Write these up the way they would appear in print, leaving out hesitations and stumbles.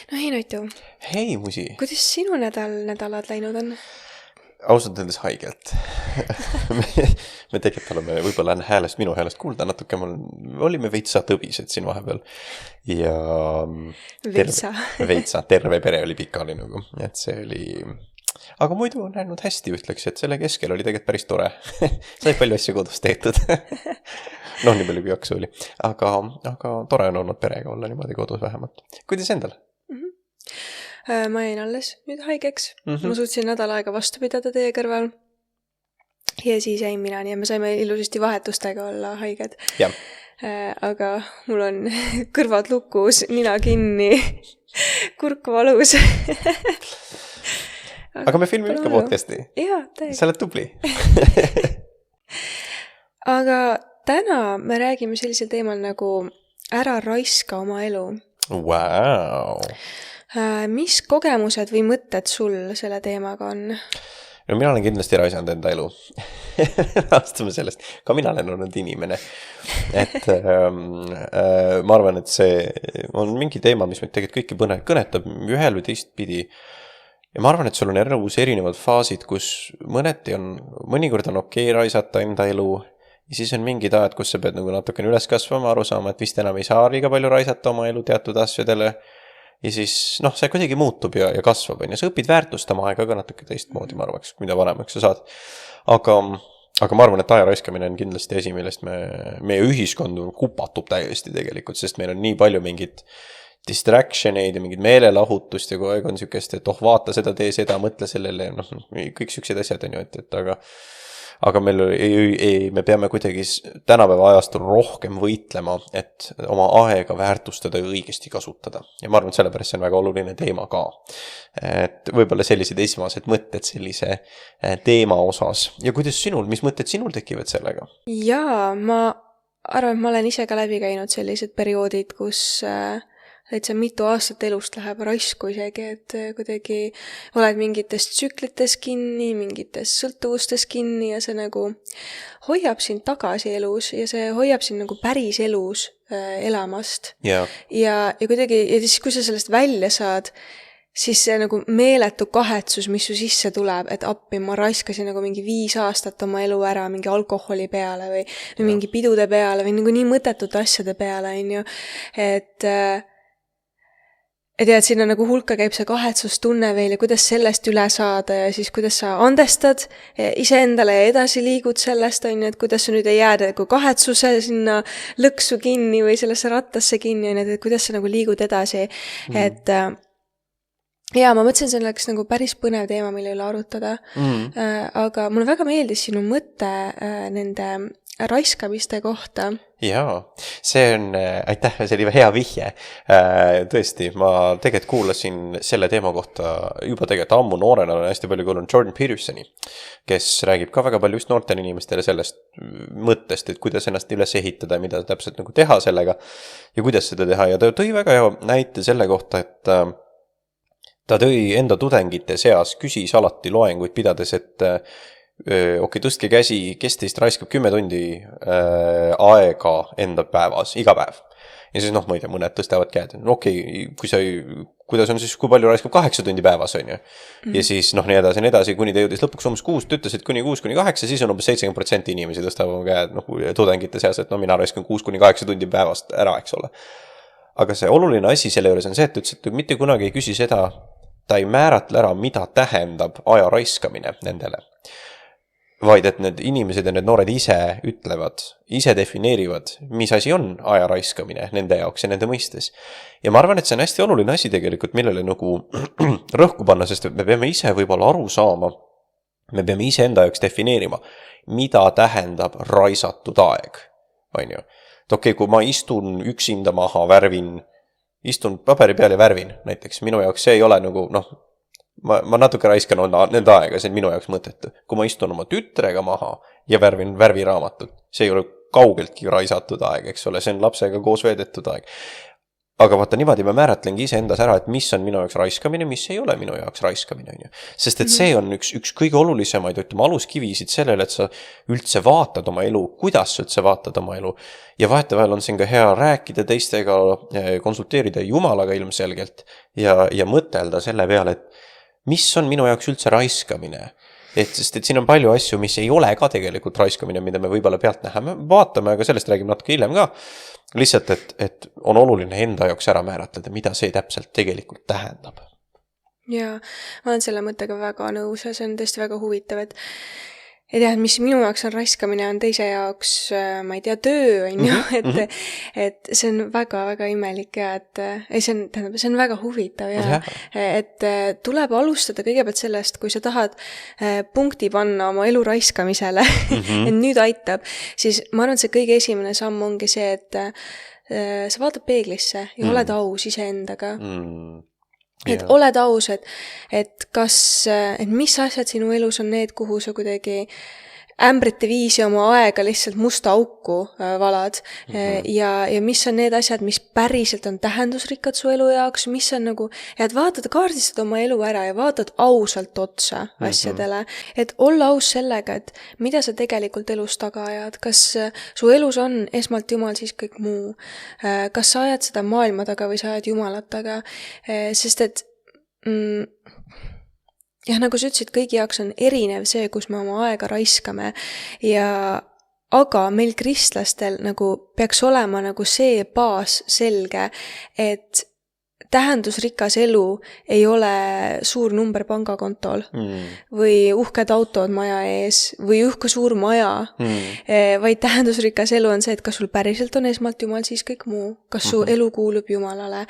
No hei Noitu, Hei musi, kuidas sinu nädalad läinud on? ausalt öeldes haigelt. me tegelikult oleme võib-olla minu häälest kuulda natuke, olime veitsa tõbised siin vahepeal. Ja terve pere oli pikali nagu, et see oli... Aga muidu on läinud hästi, ütleks, et selle keskel oli tegelikult päris tore. Sai palju asju kodus tehtud. Nii palju kui jaksu oli. Aga tore on olnud perega olla niimoodi kodus vähemalt. Kuidas endal? Ma jäin alles nüüd haigeks. Ma suutsin nädal aega vastu pidada teie kõrval. Ja siis jäin mina, nii et me saime ilusasti vahetustega olla haiged. Jah. Aga mul on kõrvad lukus, nina kinni, kurk valus. Aga me filmime ikka podcasti. Jaa, täiega. Sa oled tubli. Aga täna me räägime sellisel teemal nagu ära raiska oma elu. Wow. Mis kogemused või mõtted sul selle teemaga on? No mina olen kindlasti raisanud enda elu. Astume sellest. Ka mina olen olnud inimene. Et ma arvan, et see on mingi teema, mis meid tegelikult kõiki kõnetab ühel või teist pidi. Ja ma arvan, et sul on elus erinevad faasid, kus mõnikord on okei raisata enda elu. Ja siis on mingid ajad, kus sa pead nagu natukene üles kasvama, aru saama, et vist enam ei saa liiga palju raisata oma elu teatud asjadele. Ja siis, see kuidagi muutub ja kasvab. Ja sa õpid väärtustama aega ka natuke teistmoodi, ma arvaks, mida vanemaks sa saad. Aga ma arvan, et aja raiskamine on kindlasti asi, millest meie ühiskond kupatub täiesti tegelikult, sest meil on nii palju mingid distractioneid ja mingid meelelahutust ja kogu aeg on sükest, et vaata seda, tee seda, mõtle sellele, kõik süksed asjad on ju, et aga me peame kuidagi tänapäeva ajastul rohkem võitlema, et oma aega väärtustada ja õigesti kasutada. Ja ma arvan, et sellepärast see on väga oluline teema ka. Et võib-olla sellised esimesed mõtted sellise teema osas. Ja kuidas mis mõtted sinul tekivad sellega? Jaa, ma arvan, et ma olen ise ka läbi käinud sellised perioodid, kus täitsa mitu aastat elust läheb raisku isegi, et kuidagi oled mingites tsüklites kinni, mingites sõltuvustes kinni ja see nagu hoiab sind tagasi elus ja see hoiab sind nagu päris elus elamast. Yeah. Ja kuidagi, ja siis kui sa sellest välja saad, siis see nagu meeletu kahetsus, mis su sisse tuleb, et appi ma raiskasin nagu mingi 5 aastat oma elu ära mingi alkoholi peale või mingi pidude peale või nagu nii mõttetute asjade peale, on ju. Et sinna nagu hulka käib see kahetsustunne veel ja kuidas sellest üle saada ja siis kuidas sa andestad iseendale ja edasi liigud sellest, on ju, et kuidas sa nüüd ei jääda nagu kahetsuse sinna lõksu kinni või sellesse rattasse kinni, on ju, et kuidas sa nagu liigud edasi. Et jaa, ma mõtlesin selleks nagu päris põnev teema, mille üle arutada, aga mulle väga meeldis sinu mõte nende raiskamiste kohta. Jaa, see on, aitäh, see oli hea vihje. Tõesti, ma tegelikult kuulasin selle teema kohta juba tegelikult ammu noorena, olen hästi palju kuulnud Jordan Petersoni, kes räägib ka väga palju just noortele inimestele sellest mõttest, et kuidas ennast üles ehitada ja mida täpselt nagu teha sellega ja kuidas seda teha. Ja ta tõi väga hea näite selle kohta, et ta tõi enda tudengite seas, küsis alati loenguid pidades, et tõstke käsi, kes teist raiskab 10 tundi aega enda päevas, iga päev. Ja siis ma ei tea, mõned tõstavad käed. Kuidas on siis, kui palju raiskab 8 tundi päevas, on ju? Ja siis nii edasi, kuni ta jõudis lõpuks umbes 6, ütles, et kuni 6-8, siis on umbes 70% inimesi tõstavad oma käed tudengite seas, et mina raiskan 6-8 tundi päevast ära, eks ole. Aga see oluline asi selle juures on see, et ütles, et mitte kunagi ei küsi seda, ta ei määratle ära, mida tähendab aja raiskamine nendele. Vaid et need inimesed ja need noored ise ütlevad, ise defineerivad, mis asi on aja raiskamine nende jaoks ja nende mõistes. Ja ma arvan, et see on hästi oluline asi tegelikult, millele nagu rõhku panna, sest me peame ise võib-olla aru saama, me peame ise enda jaoks defineerima, mida tähendab raisatud aeg. On ju? Et kui ma istun üksinda maha, istun paberi peal ja värvin näiteks, minu jaoks see ei ole nagu, ma natuke raiskan nende aega, see on minu jaoks mõttetu. Kui ma istun oma tütrega maha ja värvin värviraamatut, see ei ole kaugeltki raisatud aeg, eks ole, see on lapsega koos veedetud aeg. aga vaata niimoodi ma määratlengi iseendas ära, et mis on minu jaoks raiskamine, mis ei ole minu jaoks raiskamine, on ju. Sest et see on üks kõige olulisemaid, ütleme, aluskivisid sellele, et sa üldse vaatad oma elu, kuidas sa üldse vaatad oma elu. Ja vahetevahel on siin ka hea rääkida teistega, konsulteerida Jumalaga ilmselgelt ja mõtelda selle peale, et mis on minu jaoks üldse raiskamine. Sest et siin on palju asju, mis ei ole ka tegelikult raiskamine, mida me võib-olla pealt nähame, vaatame, aga sellest räägime natuke hiljem ka. Lihtsalt, et on oluline enda jaoks ära määratleda, mida see täpselt tegelikult tähendab. Ja ma olen selle mõttega väga nõus ja see on tõesti väga huvitav, et jah, mis minu jaoks on raiskamine, on teise jaoks, ma ei tea, töö, on ju, et see on väga-väga imelik ja see on väga huvitav ja et tuleb alustada kõigepealt sellest, kui sa tahad punkti panna oma elu raiskamisele, et nüüd aitab, siis ma arvan, et see kõige esimene samm ongi see, et sa vaatad peeglisse ja oled aus iseendaga. Et oled aus, et mis asjad sinu elus on need, kuhu sa kuidagi ämbrite viisi oma aega lihtsalt musta auku valad ja mis on need asjad, mis päriselt on tähendusrikkad su elu jaoks, mis on nagu, et vaatad, kaardistad oma elu ära ja vaatad ausalt otsa asjadele, et olla aus sellega, et mida sa tegelikult elus taga ajad, kas su elus on esmalt Jumal, siis kõik muu, kas sa ajad seda maailma taga või sa ajad Jumalat taga, sest et jah, nagu sa ütlesid, kõigi jaoks on erinev see, kus me oma aega raiskame aga meil kristlastel nagu peaks olema nagu see baas selge, et tähendusrikas elu ei ole suur number pangakontol või uhked autod maja ees või uhke suur maja, vaid tähendusrikas elu on see, et kas sul päriselt on esmalt Jumal, siis kõik muu, kas su elu kuulub Jumalale,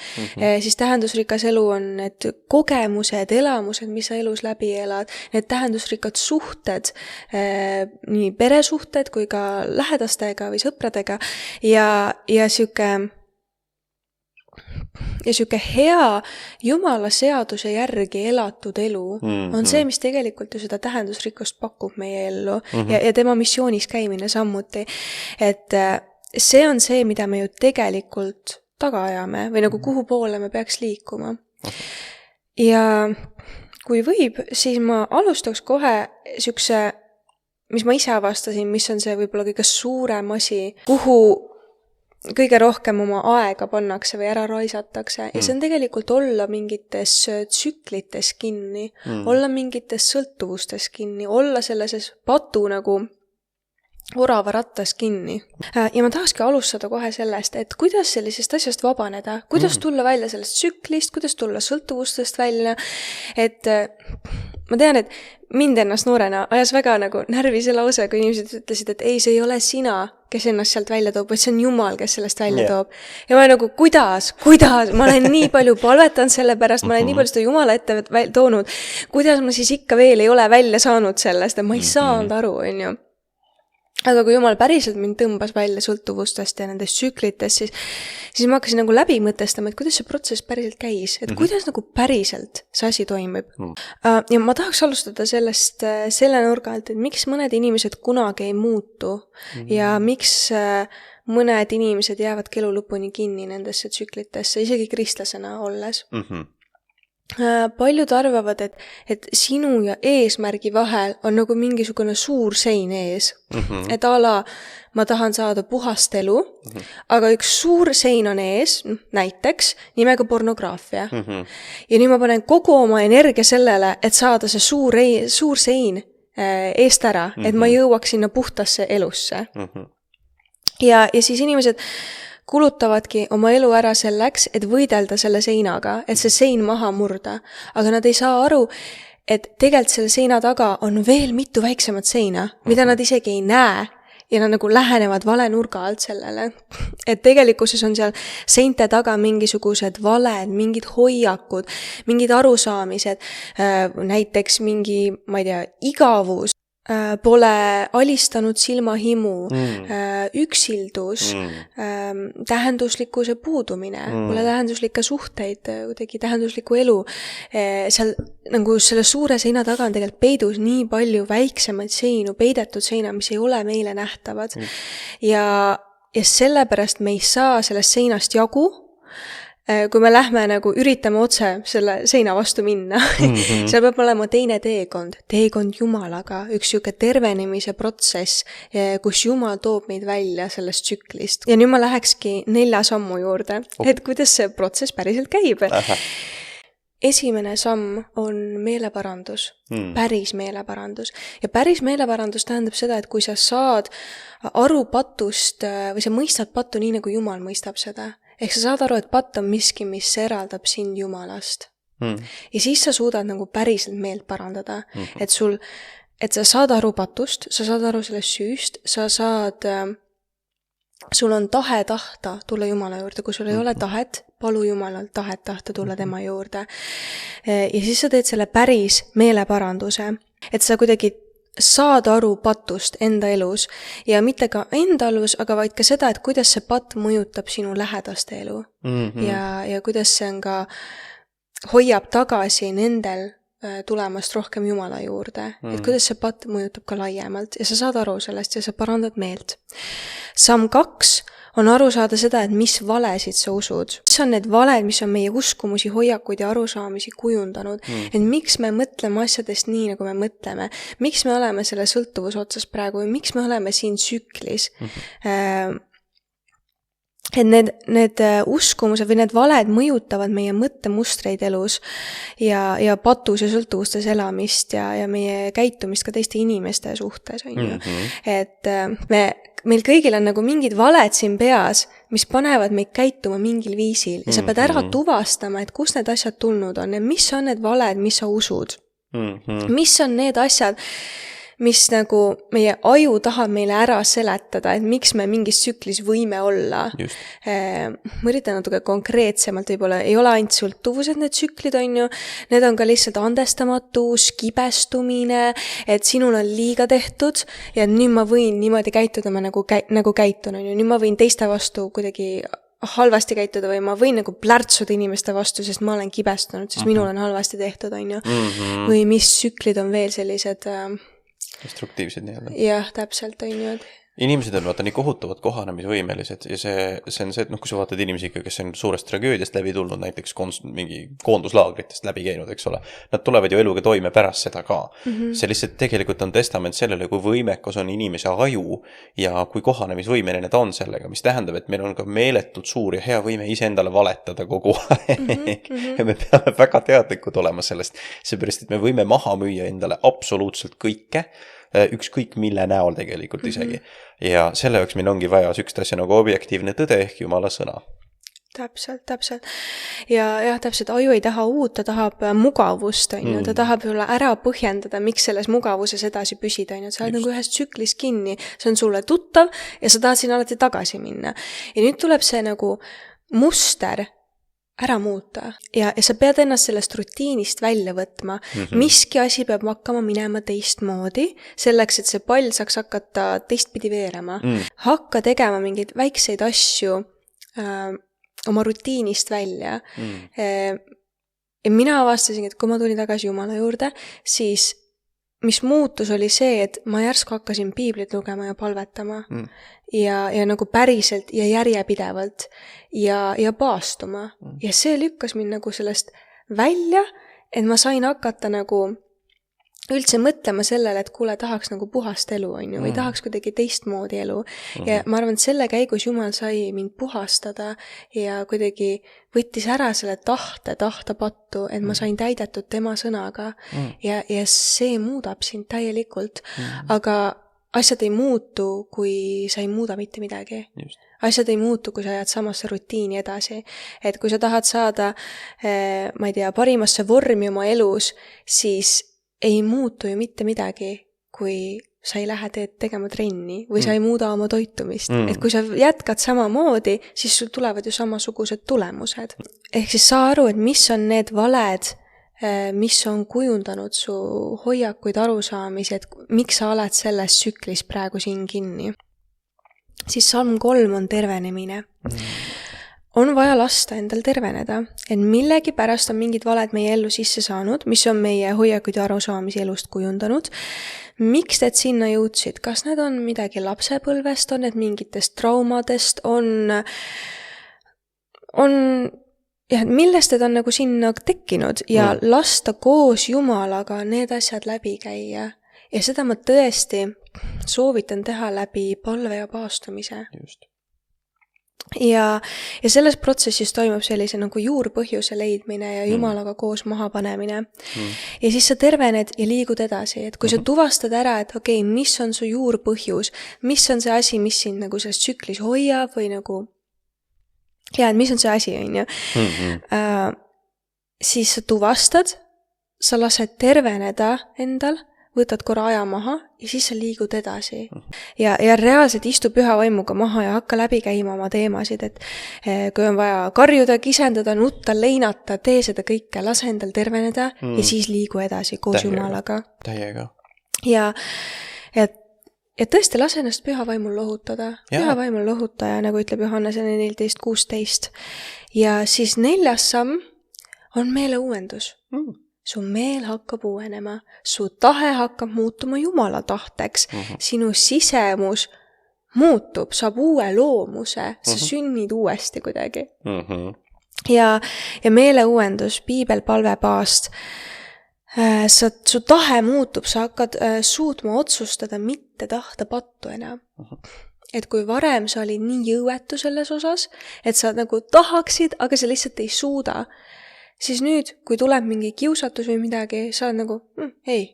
siis tähendusrikas elu on need kogemused, elamused, mis sa elus läbi elad, need tähendusrikkad suhted, nii peresuhted kui ka lähedastega või sõpradega ja siuke hea Jumala seaduse järgi elatud elu on see, mis tegelikult ju seda tähendusrikkust pakub meie ellu ja tema missioonis käimine sammuti. Et see on see, mida me ju tegelikult taga ajame või nagu kuhu poole me peaks liikuma. Ja kui võib, siis ma alustaks kohe siukse, mis ma ise avastasin, mis on see võib-olla kõige suurem asi, kuhu kõige rohkem oma aega pannakse või ära raisatakse ja see on tegelikult olla mingites tsüklites kinni, olla mingites sõltuvustes kinni, olla selles patu nagu orava rattas kinni. Ja ma tahakski alustada kohe sellest, et kuidas sellisest asjast vabaneda, kuidas tulla välja sellest tsüklist, kuidas tulla sõltuvustest välja, et ma tean, et mind ennast noorena ajas väga nagu närvi see lause, kui inimesed ütlesid, et ei, see ei ole sina, kes ennast sealt välja toob, vaid see on Jumal, kes sellest välja toob. Ja ma nagu, kuidas? Ma olen nii palju palvetanud selle pärast, ma olen nii palju seda Jumala ette toonud, kuidas ma siis ikka veel ei ole välja saanud sellest, et ma ei saanud aru, on ju. Aga kui Jumal päriselt mind tõmbas välja sõltuvustest ja nendest tsüklitest, siis ma hakkasin nagu läbi mõtestama, et kuidas see protsess päriselt käis, et kuidas nagu päriselt see asi toimib. Ja ma tahaks alustada selle nurga alt, et miks mõned inimesed kunagi ei muutu ja miks mõned inimesed jäävadki elu lõpuni kinni nendesse tsüklitesse, isegi kristlasena olles. Paljud arvavad, et sinu ja eesmärgi vahel on nagu mingisugune suur sein ees. Et ala, ma tahan saada puhast elu, aga üks suur sein on ees, näiteks nimega pornograafia. Ja nüüd ma panen kogu oma energia sellele, et saada see suur sein eest ära, et ma jõuaks sinna puhtasse elusse. Ja siis inimesed kulutavadki oma elu ära selleks, et võidelda selle seinaga, et see sein maha murda. Aga nad ei saa aru, et tegelikult selle seina taga on veel mitu väiksemat seina, mida nad isegi ei näe ja nad nagu lähenevad vale nurga alt sellele. Et tegelikkuses on seal seinte taga mingisugused valed, mingid hoiakud, mingid arusaamised, näiteks mingi, ma ei tea, igavus, pole alistanud silmahimu, üksildus, tähenduslikkuse puudumine, pole tähenduslikke suhteid, kuidagi tähenduslikku elu. Seal nagu selle suure seina taga on tegelikult peidus nii palju väiksemaid seinu, peidetud seina, mis ei ole meile nähtavad. Ja sellepärast me ei saa sellest seinast jagu kui me lähme nagu üritame otse selle seina vastu minna, seal peab olema teine teekond Jumalaga, üks siuke tervenemise protsess, kus Jumal toob meid välja sellest tsüklist. Ja nüüd ma lähekski 4 sammu juurde, et kuidas see protsess päriselt käib. Esimene samm on meeleparandus, päris meeleparandus. Ja päris meeleparandus tähendab seda, et kui sa saad aru patust või sa mõistad pattu nii, nagu Jumal mõistab seda, ehk sa saad aru, et patt on miski, mis eraldab sind Jumalast. Ja siis sa suudad nagu päriselt meelt parandada, et sa saad aru patust, sa saad aru sellest süüst, sul on tahe tahta tulla Jumala juurde, kui sul ei ole tahet, palu Jumalalt tahet tahta tulla tema juurde. Ja siis sa teed selle päris meeleparanduse, et sa kuidagi saad aru patust enda elus ja mitte ka enda elus, aga vaid ka seda, et kuidas see patt mõjutab sinu lähedaste elu ja kuidas see on ka, hoiab tagasi nendel tulemast rohkem Jumala juurde, et kuidas see patt mõjutab ka laiemalt ja sa saad aru sellest ja sa parandad meelt. Samm 2 on aru saada seda, et mis valesid sa usud. Mis on need valed, mis on meie uskumusi, hoiakuid ja arusaamisi kujundanud. Et miks me mõtleme asjadest nii, nagu me mõtleme. Miks me oleme selle sõltuvuse otsas praegu või miks me oleme siin tsüklis. Et need uskumused või need valed mõjutavad meie mõttemustreid elus ja patus ja sõltuvustes elamist ja meie käitumist ka teiste inimeste suhtes. Et meil kõigil on nagu mingid valed siin peas, mis panevad meid käituma mingil viisil ja sa pead ära tuvastama, et kus need asjad tulnud on ja mis on need valed, mis sa usud. Mis on need asjad, mis nagu meie aju tahab meile ära seletada, et miks me mingis tsüklis võime olla. Ma üritan natuke konkreetsemalt, võib-olla ei ole ainult sõltuvused need tsüklid, on ju, need on ka lihtsalt andestamatus, kibestumine, et sinul on liiga tehtud ja nüüd ma võin niimoodi käituda, ma nagu käitun, on ju, nüüd ma võin teiste vastu kuidagi halvasti käituda või ma võin nagu plärtsuda inimeste vastu, sest ma olen kibestunud, sest minul on halvasti tehtud, on ju. Või mis tsüklid on veel sellised destruktiivsed nii-öelda. Jah, täpselt on ju. Inimesed on vaata nii kohutavad kohanemisvõimelised ja see on see, et kui sa vaatad inimesi, kes on suurest tragöödiast läbi tulnud, näiteks mingi koonduslaagritest läbi käinud, eks ole, nad tulevad ju eluga toime pärast seda ka. See lihtsalt tegelikult on testament sellele, kui võimekas on inimese aju ja kui kohanemisvõimeline ta on sellega, mis tähendab, et meil on ka meeletult suur ja hea võime iseendale valetada kogu aeg. Ja me peame väga teadlikud olema sellest, seepärast, et me võime maha müüa endale absoluutselt kõike, ükskõik mille näol tegelikult isegi. Ja selle jaoks meil ongi vaja sükst asja nagu objektiivne tõde ehk Jumala sõna. Täpselt. Ja täpselt, aju ei taha uut, ta tahab mugavust, on ju, ta tahab ära põhjendada, miks selles mugavuses edasi püsida, on ju, sa oled nagu ühes tsüklis kinni, see on sulle tuttav ja sa tahad sinna alati tagasi minna. Ja nüüd tuleb see nagu muster ära muuta ja sa pead ennast sellest rutiinist välja võtma. Miski asi peab hakkama minema teistmoodi, selleks, et see pall saaks hakata teistpidi veerema. Hakka tegema mingeid väikseid asju oma rutiinist välja. Ja mina avastasin, et kui ma tulin tagasi Jumala juurde, siis mis muutus oli see, et ma järsku hakkasin piiblit lugema ja palvetama ja nagu päriselt ja järjepidevalt ja paastuma. Ja see lükkas mind nagu sellest välja, et ma sain hakata nagu üldse mõtlema sellele, et kuule, tahaks nagu puhast elu, on ju, või tahaks kuidagi teistmoodi elu. Ja ma arvan, et selle käigus Jumal sai mind puhastada ja kuidagi võttis ära selle tahta pattu, et ma sain täidetud tema sõnaga ja see muudab sind täielikult. Aga asjad ei muutu, kui sa ei muuda mitte midagi. Asjad ei muutu, kui sa jääd samasse rutiini edasi. Et kui sa tahad saada, ma ei tea, parimasse vormi oma elus, siis ei muutu ju mitte midagi, kui sa ei lähe tegema trenni või sa ei muuda oma toitumist. Et kui sa jätkad samamoodi, siis sul tulevad ju samasugused tulemused. Ehk siis saa aru, et mis on need valed, mis on kujundanud su hoiakuid, arusaamisi, et miks sa oled selles tsüklis praegu siin kinni. Siis samm 3 on tervenemine. On vaja lasta endal terveneda, et millegi pärast on mingid valed meie ellu sisse saanud, mis on meie hoiakuid ja arusaamisi elust kujundanud. Miks need sinna jõudsid? Kas need on midagi lapsepõlvest, on need mingitest traumadest, on jah, millest need on nagu sinna tekkinud ja lasta koos Jumalaga need asjad läbi käia. Ja seda ma tõesti soovitan teha läbi palve ja paastumise. Just. Ja selles protsessis toimub sellise nagu juurpõhjuse leidmine ja Jumalaga koos maha panemine. Ja siis sa tervened ja liigud edasi, et kui sa tuvastad ära, et okei, mis on su juurpõhjus, mis on see asi, mis sind nagu selles tsüklis hoiab või nagu ja, et mis on see asi, on ju. Siis sa tuvastad, sa lased terveneda endal, võtad korra aja maha ja siis sa liigud edasi. Ja reaalselt istu püha vaimuga maha ja hakka läbi käima oma teemasid, et kui on vaja karjuda, kisendada, nutta, leinata, tee seda kõike, lase endal terveneda ja siis liigu edasi koos Jumalaga. Täiega. Ja tõesti lase ennast püha vaimul lohutada. Püha vaimul lohutaja, nagu ütleb Johannese 14:16. Ja siis 4. samm on meele uuendus. Su meel hakkab uuenema, su tahe hakkab muutuma Jumala tahteks, sinu sisemus muutub, saab uue loomuse, sa sünnid uuesti kuidagi. Ja meele uuendus, piibel, palve, paast, su tahe muutub, sa hakkad suutma otsustada mitte tahta pattu enam. Et kui varem sa olid nii jõuetu selles osas, et sa nagu tahaksid, aga sa lihtsalt ei suuda, siis nüüd, kui tuleb mingi kiusatus või midagi, sa oled nagu, ei,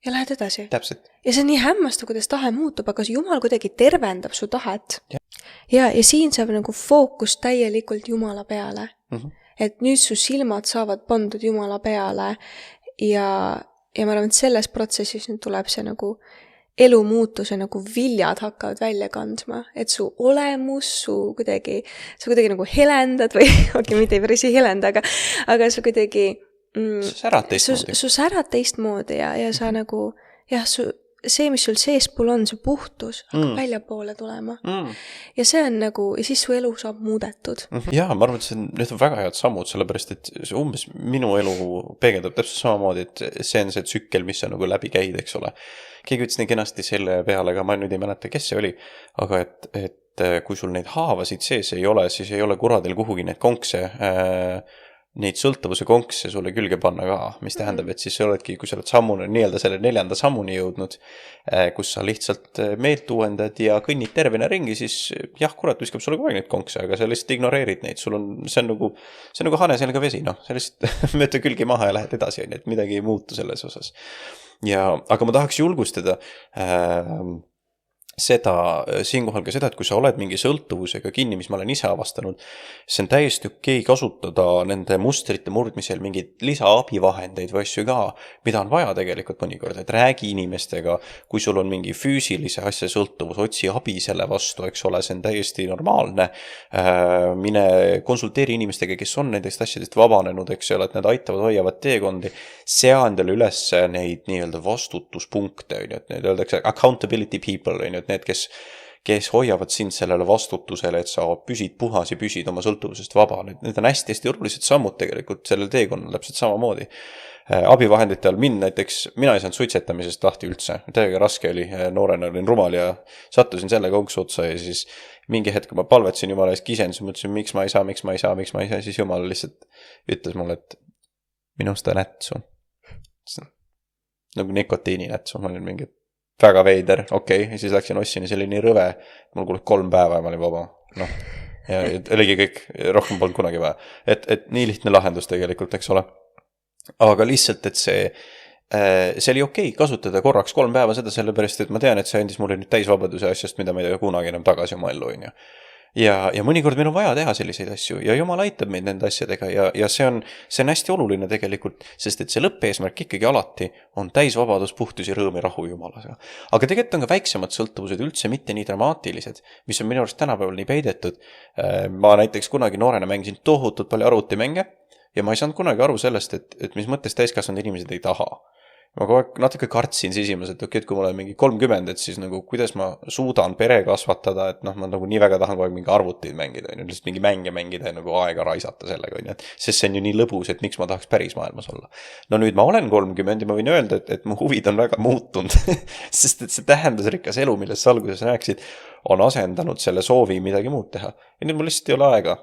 ja lähed edasi. Täpselt. Ja see on nii hämmastav, kuidas tahe muutub, aga Jumal kuidagi tervendab su tahet. Ja siin saab nagu fookus täielikult Jumala peale. Et nüüd su silmad saavad pandud Jumala peale ja ma arvan, et selles protsessis nüüd tuleb see nagu elumuutuse nagu viljad hakkavad välja kandma, et su olemus, sa kuidagi nagu helendad või mitte päris ei helenda, aga sa kuidagi su särad teistmoodi ja sa nagu see, mis sul seespool on, see puhtus hakkab välja poole tulema. Ja see on nagu, ja siis su elu saab muudetud. Jaa, ma arvan, et need on väga head sammud, sellepärast, et umbes minu elu peegeldab täpselt samamoodi, et see on see tsükkel, mis on nagu läbi käid, eks ole. Keegi ütles nii kenasti selle peale, aga ma nüüd ei mäleta, kes see oli, aga et kui sul neid haavasid sees ei ole, siis ei ole kuradil kuhugi neid konkse neid sõltuvuse konkse sulle külge panna ka, mis tähendab, et siis sa oledki, kui sa oled sammune nii-öelda selle 4. sammuni jõudnud, kus sa lihtsalt meelt uuendad ja kõnnid tervena ringi, siis jah, kurat viskab sulle kogu aeg neid konkse, aga sa lihtsalt ignoreerid neid, see on nagu hane selga vesi, sa lihtsalt mööda külgi maha ja lähed edasi, et midagi ei muutu selles osas. Aga ma tahaks julgustada siinkohal ka seda, et kui sa oled mingi sõltuvusega kinni, mis ma olen ise avastanud, see on täiesti okei kasutada nende mustrite murdmisel mingeid lisaabivahendeid või asju ka, mida on vaja tegelikult mõnikord, et räägi inimestega, kui sul on mingi füüsilise asja sõltuvus, otsi abi selle vastu, eks ole, see on täiesti normaalne, mine konsulteeri inimestega, kes on nendest asjadest vabanenud, eks ole, et nad aitavad, hoiavad teekondi, sea endale üles neid nii-öelda vastutuspunkte, et need öeldakse accountability people, et need, kes hoiavad sind sellele vastutusele, et sa püsid puhas ja püsid oma sõltuvusest vaba. Need on hästi-hästi olulised sammud tegelikult sellel teekonnal täpselt samamoodi. Abivahendite all näiteks, mina ei saanud suitsetamisest lahti üldse. Täiega raske oli, noorena olin rumal ja sattusin selle konksu otsa ja siis mingi hetk ma palvetsin Jumala eest kisendusin, mõtlesin, miks ma ei saa, siis Jumal lihtsalt ütles mulle, et minust on nätsu. Nagu nikotiini nätsu, ma olin mingi väga veider, okei, ja siis läksin ostsin ja see oli nii rõve, mul kulub 3 päeva ja ma olin vaba. Ja oligi kõik, rohkem polnud kunagi vaja. Et nii lihtne lahendus tegelikult, eks ole. Aga lihtsalt, et see oli okei kasutada korraks 3 päeva seda sellepärast, et ma tean, et see andis mulle nüüd täisvabaduse asjast, mida ma ei tea kunagi enam tagasi oma ellu. Ja mõnikord meil on vaja teha selliseid asju ja Jumal aitab meid nende asjadega ja see on hästi oluline tegelikult, sest et see lõppeesmärk ikkagi alati on täisvabadus, puhtus ja rõõm ja rahu Jumalasega. Aga tegelikult on ka väiksemad sõltuvused üldse mitte nii dramaatilised, mis on minu arust tänapäeval nii peidetud. Ma näiteks kunagi noorena mängisin tohutult palju arvutimänge ja ma ei saanud kunagi aru sellest, et mis mõttes täiskasvanud inimesed ei taha. Ma kogu aeg natuke kartsin sisimas, et okei, et kui mul on mingi 30, et siis nagu kuidas ma suudan pere kasvatada, et ma nagu nii väga tahan kogu aeg mingi arvuteid mängida, lihtsalt mingi mänge mängida ja nagu aega raisata sellega, sest see on ju nii lõbus, et miks ma tahaks päris maailmas olla. No nüüd ma olen 30 ja ma võin öelda, et mu huvid on väga muutunud, sest et see tähendusrikas elu, millest sa alguses rääksid, on asendanud selle soovi midagi muud teha. Ja nüüd mul lihtsalt ei ole aega.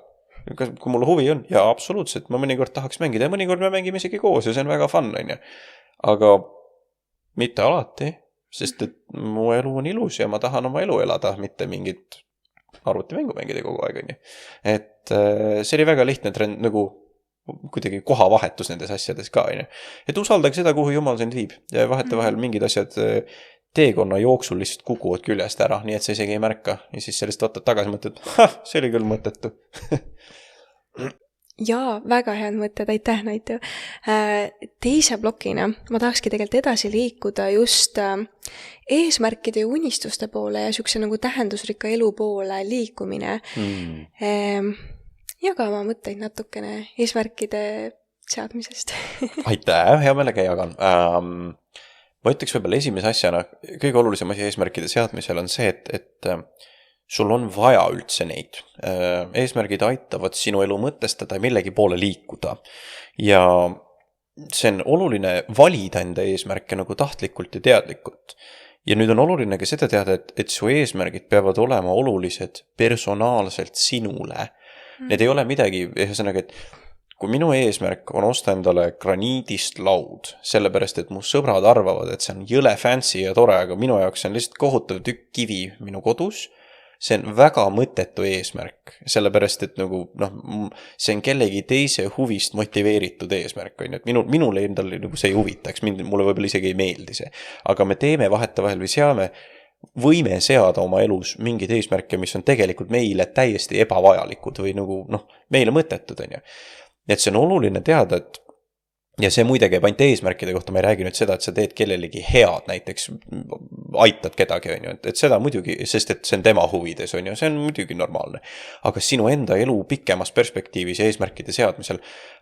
kui mul huvi on, ja absoluutselt, ma mõnikord tahaks mängida ja mõnikord me mängime isegi koos ja see on väga fun, on ju. Aga mitte alati, sest et mu elu on ilus ja ma tahan oma elu elada, mitte mingit arvutimängu mängida kogu aeg, on ju. Et see oli väga lihtne trend, nagu kuidagi kohavahetus nendes asjades ka, on ju. Et usaldage seda, kuhu jumal sind viib ja vahetevahel mingid asjad teekonna jooksul lihtsalt kukuvad küljest ära, nii et sa isegi ei märka ja siis sellest võtad tagasi mõtled, see oli küll mõttetu. Jaa, väga head mõtted, aitäh Naitu. Teise blokina ma tahakski tegelikult edasi liikuda just eesmärkide ja unistuste poole ja sükse nagu tähendusrikka elu poole liikumine. Jaga oma mõtteid natukene eesmärkide seadmisest. Aitäh, hea meelega jagan. Ma ütleks võib-olla esimese asjana, kõige olulisem asi eesmärkide seadmisel on see, et sul on vaja üldse neid. Eesmärgid aitavad sinu elu mõtestada ja millegi poole liikuda. Ja see on oluline valida enda eesmärke nagu tahtlikult ja teadlikult. Ja nüüd on oluline ka seda teada, et su eesmärgid peavad olema olulised personaalselt sinule. Need ei ole midagi, ühesõnaga, et kui minu eesmärk on osta endale graniidist laud, sellepärast, et mu sõbrad arvavad, et see on jõle fancy ja tore, aga minu jaoks on lihtsalt kohutav tükk kivi minu kodus, see on väga mõttetu eesmärk, sellepärast, et nagu, see on kellegi teise huvist motiveeritud eesmärk, on ju, et minule endale nagu see ei huvitaks, mulle võib-olla isegi ei meeldi see, aga me teeme vahetevahel või võime seada oma elus mingeid eesmärke, mis on tegelikult meile täiesti ebavajalikud või nagu, meile mõttetud, on ju. Et see on oluline teada, et ja see muide käib ainult eesmärkide kohta, ma ei räägi nüüd seda, et sa teed kellelegi head, näiteks aitad kedagi, on ju, et seda muidugi, sest et see on tema huvides, on ju, see on muidugi normaalne. Aga sinu enda elu pikemas perspektiivis ja eesmärkide seadmisel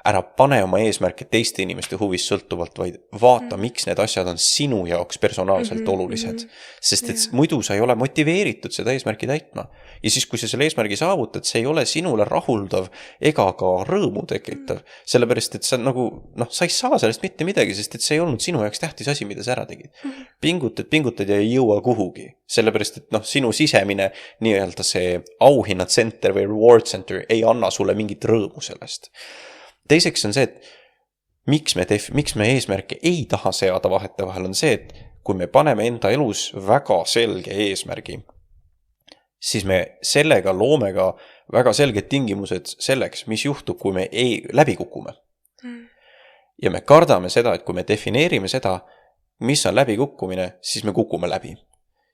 ära pane oma eesmärke teiste inimeste huvist sõltuvalt, vaid vaata, miks need asjad on sinu jaoks personaalselt olulised. Sest et muidu sa ei ole motiveeritud seda eesmärki täitma. Ja siis, kui sa selle eesmärgi saavutad, see ei ole sinule rahuldav ega ka rõõmu tekitav. Sellepärast, et sa nagu, sa ei saa sellest mitte midagi, sest et see ei olnud sinu jaoks tähtis asi, mida sa ära tegid. Pingutad ja ei jõua kuhugi. Sellepärast, et sinu sisemine nii-öelda see auhinnad center või reward center ei anna sulle mingit rõõmu sellest. Teiseks on see, et miks me eesmärke ei taha seada vahetevahel on see, et kui me paneme enda elus väga selge eesmärgi, siis me sellega loome ka väga selged tingimused selleks, mis juhtub, kui me läbi kukume. Ja me kardame seda, et kui me defineerime seda, mis on läbikukkumine, siis me kukume läbi.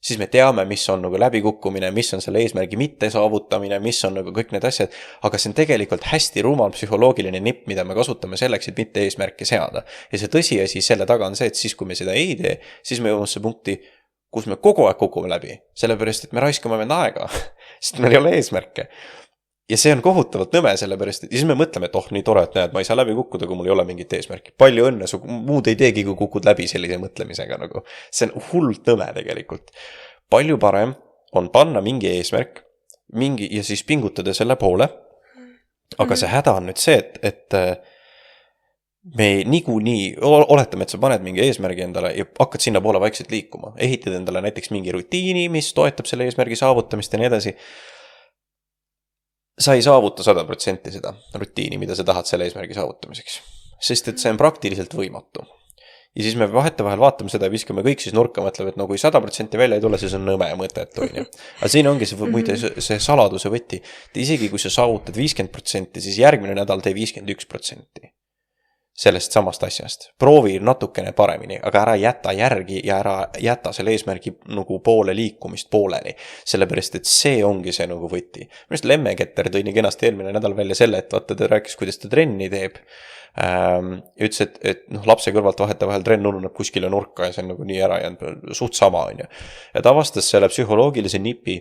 Siis me teame, mis on nagu läbikukkumine, mis on selle eesmärgi mitte saavutamine, mis on nagu kõik need asjad, aga see on tegelikult hästi rumal psühholoogiline nipp, mida me kasutame selleks, et mitte eesmärki seada. Ja see tõsiasi selle taga on see, et siis kui me seda ei tee, siis me jõuame see punkti, kus me kogu aeg kukume läbi, sellepärast, et me raiskame enda aega, sest meil ei ole eesmärke. Ja see on kohutavalt nõme, sellepärast, et siis me mõtleme, et nii tore, et näed, ma ei saa läbi kukkuda, kui mul ei ole mingit eesmärki. Palju õnne, su muud ei teegi, kui kukud läbi sellise mõtlemisega. Nagu. See on hullult nõme tegelikult. Palju parem on panna mingi eesmärk ja siis pingutada selle poole. Aga see häda on nüüd see, et me niikuinii, oletame, et sa paned mingi eesmärgi endale ja hakkad sinna poole vaikselt liikuma. Ehitad endale näiteks mingi rutiini, mis toetab selle eesmärgi saavutamist ja nii edasi. Sa ei saavuta 100% seda rutiini, mida sa tahad selle eesmärgi saavutamiseks. Sest et see on praktiliselt võimatu. Ja siis me vahetevahel vaatame seda ja viskame kõik siis nurka, mõtleme, et kui 100% välja ei tule, siis on nõme mõtet. Aga siin ongi see saladuse võti. Isegi kui sa saavutad 50%, siis järgmine nädal tee 51%. Sellest samast asjast. Proovi natukene paremini, aga ära jäta järgi ja ära jäta selle eesmärgi nagu poole liikumist pooleni. Sellepärast, et see ongi see nagu võti. Mõnest Lemme Ketter tõi nii kenasti eelmine nädal välja selle, et vaata ta rääkis, kuidas ta trenni teeb. Ütles, et lapse kõrvalt vahetevahel trenn ununeb kuskile nurka ja see on nagu nii ära jäänud suht sama. On ju. Ja ta avastas selle psühholoogilise nipi,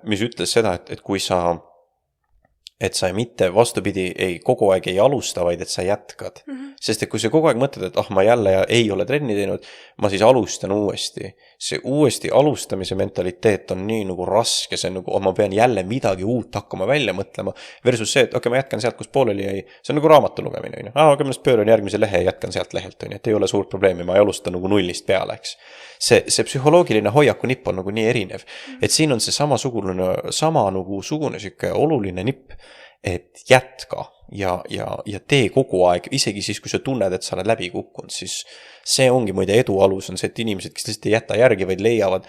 mis ütles seda, et kui sa mitte vastupidi kogu aeg ei alusta, vaid et sa jätkad. Sest et kui sa kogu aeg mõtled, et ma jälle ei ole trenni teinud, ma siis alustan uuesti. See uuesti alustamise mentaliteet on nii nagu raske, see on nagu, ma pean jälle midagi uut hakkama välja mõtlema, versus see, et ma jätkan sealt, kus pooleli jäi. See on nagu raamatu lugemine. Aga ma pööran järgmise lehe ja jätkan sealt lehelt. Et ei ole suurt probleemi, ma ei alusta nagu nullist peale. Eks. See psühholoogiline hoiaku nipp on nagu nii erinev. Et siin on see sama nagu sugune oluline nipp, et jätka ja tee kogu aeg, isegi siis, kui sa tunned, et sa oled läbi kukkunud, siis see ongi muide edu alus on see, et inimesed, kes lihtsalt ei jäta järgi, vaid leiavad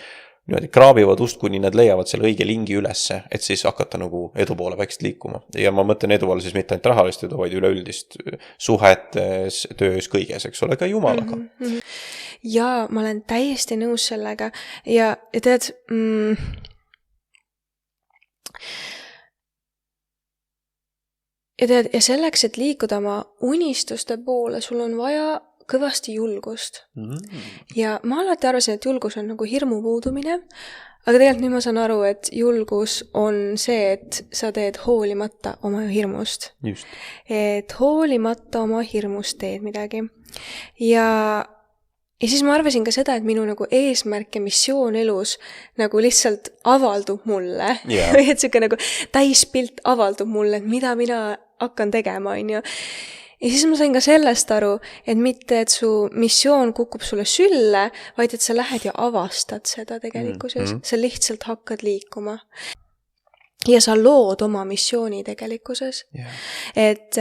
niimoodi kraabivad ust, kuni nad leiavad selle õige lingi ülesse, et siis hakata nagu edu poole vaikselt liikuma. Ja ma mõtlen edu poole siis mitte ainult rahalist edu, vaid üleüldist suhetes, töös, kõiges, eks ole, ka jumalaga. Ja ma olen täiesti nõus sellega ja tead, ja selleks, et liikuda oma unistuste poole, sul on vaja kõvasti julgust. Ja ma alati arvasin, et julgus on nagu hirmu puudumine, aga tegelikult nüüd ma saan aru, et julgus on see, et sa teed hoolimata oma hirmust. Just. Et hoolimata oma hirmust teed midagi. Ja siis ma arvasin ka seda, et minu nagu eesmärk ja missioon elus nagu lihtsalt avaldub mulle. Yeah. Või et siuke nagu täispilt avaldub mulle, et mida mina hakkan tegema, on ju. Ja siis ma sain ka sellest aru, et mitte, et su missioon kukub sulle sülle, vaid et sa lähed ja avastad seda tegelikkuses. Sa lihtsalt hakkad liikuma. Ja sa lood oma missiooni tegelikkuses. Yeah. Et